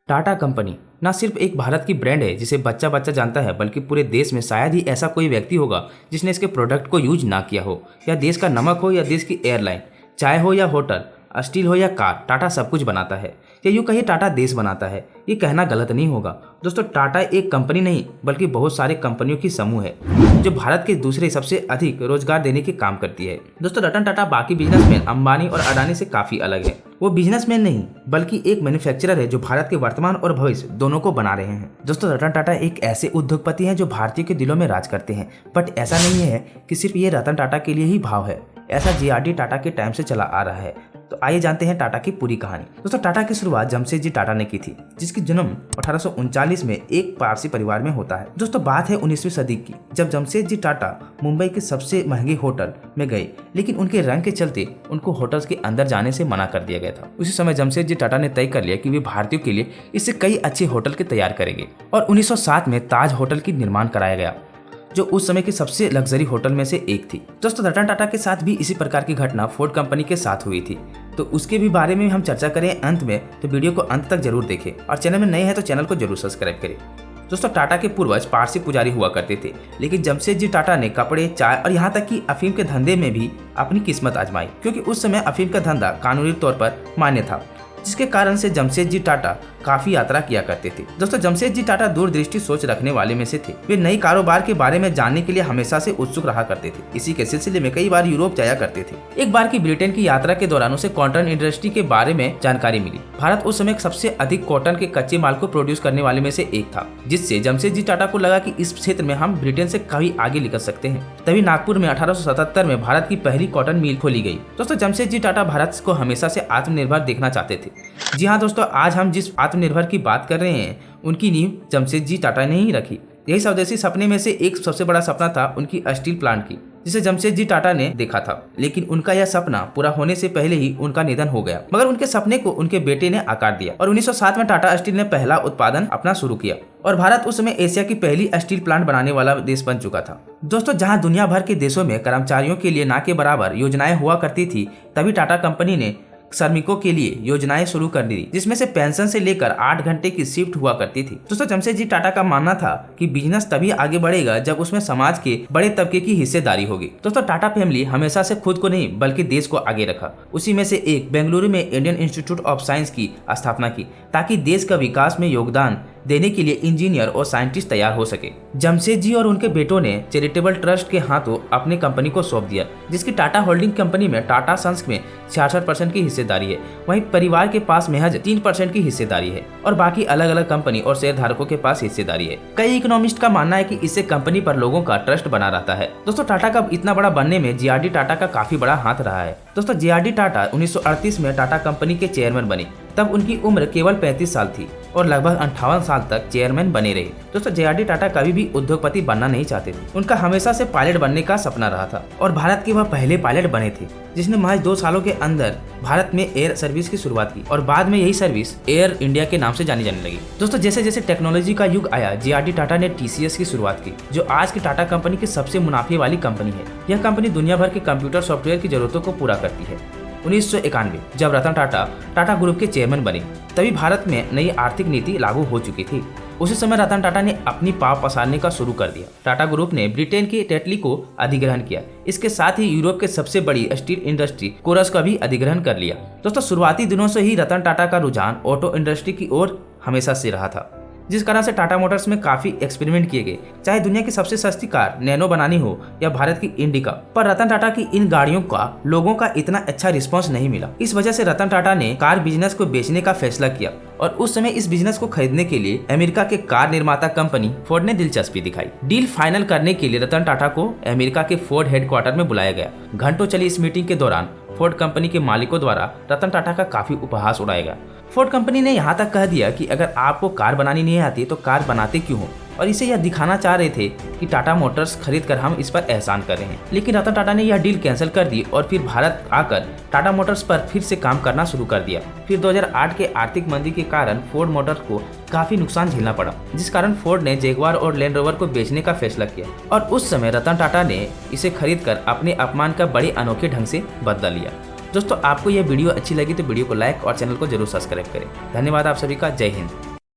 Tata company ना सिर्फ एक भारत की ब्रांड है जिसे बच्चा बच्चा जानता है, बल्कि पूरे देश में शायद ही ऐसा कोई व्यक्ति होगा जिसने इसके प्रोडक्ट को यूज ना किया हो। या देश का नमक हो या देश की एयरलाइन, चाय हो या होटल, स्टील हो या कार, टाटा सब कुछ बनाता है। या यूँ कहिए टाटा देश बनाता है। ये कहना गलत नहीं होगा दोस्तों। टाटा एक कंपनी नहीं बल्कि बहुत सारे कंपनियों की समूह है जो भारत के दूसरे सबसे अधिक रोजगार देने के काम करती है। दोस्तों रतन टाटा बाकी बिजनेसमैन अंबानी और अडानी से काफी अलग है। वो बिजनेसमैन नहीं बल्कि एक मैन्युफैक्चरर है जो भारत के वर्तमान और भविष्य दोनों को बना रहे हैं। दोस्तों रतन टाटा एक ऐसे उद्योगपति हैं जो भारतीयों के दिलों में राज करते हैं। बट ऐसा नहीं है कि सिर्फ ये रतन टाटा के लिए ही भाव है, ऐसा जे.आर.डी. टाटा के टाइम से चला आ रहा है। तो आइए जानते हैं टाटा की पूरी कहानी। दोस्तों टाटा की शुरुआत जमशेदजी टाटा ने की थी, जिसकी जन्म 1839 में एक पारसी परिवार में होता है। दोस्तों बात है 19वीं सदी की, जब जमशेदजी टाटा मुंबई के सबसे महंगे होटल में गए, लेकिन उनके रंग के चलते उनको होटल्स के अंदर जाने से मना कर दिया गया था। उसी समय जमशेदजी टाटा ने तय कर लिया कि वे भारतीयों के लिए इससे कई अच्छे होटल के तैयार करेंगे और 1907 में ताज होटल की निर्माण कराया गया, जो उस समय के सबसे लग्जरी होटल में से एक थी। दोस्तों रतन टाटा के साथ भी इसी प्रकार की घटना फोर्ड कंपनी के साथ हुई थी, तो उसके भी बारे में हम चर्चा करें अंत में, तो वीडियो को अंत तक जरूर देखें और चैनल में नए हैं तो चैनल को जरूर सब्सक्राइब करें। दोस्तों टाटा के पूर्वज पारसी पुजारी हुआ करते थे, लेकिन जमशेदजी टाटा ने कपड़े, चाय और यहाँ तक कि अफीम के धंधे में भी अपनी किस्मत आजमाई, क्योंकि उस समय अफीम का धंधा कानूनी तौर पर मान्य था, जिसके कारण से जमशेदजी टाटा काफी यात्रा किया करते थे। दोस्तों जमशेदजी टाटा दूरदृष्टि सोच रखने वाले में से थे। वे नई कारोबार के बारे में जानने के लिए हमेशा से उत्सुक रहा करते थे। इसी के सिलसिले में कई बार यूरोप जाया करते थे। एक बार की ब्रिटेन की यात्रा के दौरान उसे कॉटन इंडस्ट्री के बारे में जानकारी मिली। भारत उस समय सबसे अधिक कॉटन के कच्चे माल को प्रोड्यूस करने वाले में से एक था, जिससे जमशेदजी टाटा को लगा कि इस क्षेत्र में हम ब्रिटेन से कभी आगे निकल सकते हैं। तभी नागपुर में 1877 में भारत की पहली कॉटन मिल खोली गई। दोस्तों जमशेदजी टाटा भारत को हमेशा से आत्मनिर्भर देखना चाहते थे। जी हाँ दोस्तों, आज हम जिस आत्मनिर्भर की बात कर रहे हैं उनकी नींव जमशेदजी टाटा ने ही रखी। यही स्वदेशी सपने में से एक सबसे बड़ा सपना था उनकी स्टील प्लांट की, जिसे जमशेदजी टाटा ने देखा था, लेकिन उनका यह सपना पूरा होने से पहले ही उनका निधन हो गया। मगर उनके सपने को उनके बेटे ने आकार दिया और 1907 में टाटा स्टील ने पहला उत्पादन अपना शुरू किया और भारत उस समय एशिया की पहली स्टील प्लांट बनाने वाला देश बन चुका था। दोस्तों जहां दुनिया भर के देशों में कर्मचारियों के लिए ना के बराबर योजनाएं हुआ करती थी, तभी टाटा कंपनी ने श्रमिकों के लिए योजनाएं शुरू कर दी, जिसमें से पेंशन से लेकर 8 घंटे की शिफ्ट हुआ करती थी। दोस्तों जमशेदजी टाटा का मानना था कि बिजनेस तभी आगे बढ़ेगा जब उसमें समाज के बड़े तबके की हिस्सेदारी होगी। दोस्तों टाटा फैमिली हमेशा से खुद को नहीं बल्कि देश को आगे रखा। उसी में से एक बेंगलुरु में इंडियन इंस्टीट्यूट ऑफ साइंस की स्थापना की, ताकि देश का विकास में योगदान देने के लिए इंजीनियर और साइंटिस्ट तैयार हो सके। जमशेदजी और उनके बेटों ने चैरिटेबल ट्रस्ट के हाथों अपनी कंपनी को सौंप दिया, जिसकी टाटा होल्डिंग कंपनी में टाटा सन्स में 66% की हिस्सेदारी है। वहीं परिवार के पास महज 3% की हिस्सेदारी है और बाकी अलग अलग कंपनी और शेयर धारकों के पास हिस्सेदारी है। कई इकोनॉमिस्ट का मानना है कि इससे कंपनी पर लोगों का ट्रस्ट बना रहता है। दोस्तों टाटा का इतना बड़ा बनने में जे.आर.डी. टाटा का काफी बड़ा हाथ रहा है। दोस्तों जे.आर.डी. टाटा 1938 में टाटा कंपनी के चेयरमैन बने। तब उनकी उम्र केवल 35 साल थी और लगभग 58 साल तक चेयरमैन बने रहे। दोस्तों जे.आर.डी. टाटा कभी भी उद्योगपति बनना नहीं चाहते थे। उनका हमेशा से पायलट बनने का सपना रहा था और भारत के वह पहले पायलट बने थे जिसने महज 2 सालों के अंदर भारत में एयर सर्विस की शुरुआत की और बाद में यही सर्विस एयर इंडिया के नाम से जानी जाने लगी। दोस्तों जैसे जैसे टेक्नोलॉजी का युग आया, जे.आर.डी. टाटा ने TCS की शुरुआत की, जो आज की टाटा कंपनी की सबसे मुनाफे वाली कंपनी है। यह कंपनी दुनिया भर के कंप्यूटर सॉफ्टवेयर की जरूरतों को पूरा करती है। 1991 जब रतन टाटा टाटा ग्रुप के चेयरमैन बने, तभी भारत में नई आर्थिक नीति लागू हो चुकी थी। उसी समय रतन टाटा ने अपनी पाव पसारने का शुरू कर दिया। टाटा ग्रुप ने ब्रिटेन की टेटली को अधिग्रहण किया। इसके साथ ही यूरोप के सबसे बड़ी स्टील इंडस्ट्री कोरस का भी अधिग्रहण कर लिया। दोस्तों शुरुआती दिनों से ही रतन टाटा का रुझान ऑटो इंडस्ट्री की ओर हमेशा से रहा था, जिस कारण से टाटा मोटर्स में काफी एक्सपेरिमेंट किए गए, चाहे दुनिया की सबसे सस्ती कार नैनो बनानी हो या भारत की इंडिका। पर रतन टाटा की इन गाड़ियों का लोगों का इतना अच्छा रिस्पांस नहीं मिला। इस वजह से रतन टाटा ने कार बिजनेस को बेचने का फैसला किया और उस समय इस बिजनेस को खरीदने के लिए अमेरिका के कार निर्माता कंपनी फोर्ड ने दिलचस्पी दिखाई। डील फाइनल करने के लिए रतन टाटा को अमेरिका के फोर्ड हेडक्वार्टर में बुलाया गया। घंटों चली इस मीटिंग के दौरान फोर्ड कंपनी के मालिकों द्वारा रतन टाटा का काफी उपहास उड़ाया गया। फोर्ड कंपनी ने यहाँ तक कह दिया कि अगर आपको कार बनानी नहीं आती तो कार बनाते क्यों हो, और इसे यह दिखाना चाह रहे थे कि टाटा मोटर्स खरीद कर हम इस पर एहसान कर रहे हैं। लेकिन रतन टाटा ने यह डील कैंसिल कर दी और फिर भारत आकर टाटा मोटर्स पर फिर से काम करना शुरू कर दिया। फिर 2008 के आर्थिक मंदी के कारण फोर्ड मोटर्स को काफी नुकसान झेलना पड़ा, जिस कारण फोर्ड ने जैगुआर और लैंड रोवर को बेचने का फैसला किया और उस समय रतन टाटा ने इसे खरीद कर अपने अपमान का बड़े अनोखे ढंग से बदला लिया। दोस्तों आपको यह वीडियो अच्छी लगी तो वीडियो को लाइक और चैनल को जरूर सब्सक्राइब करें। धन्यवाद आप सभी का। जय हिंद।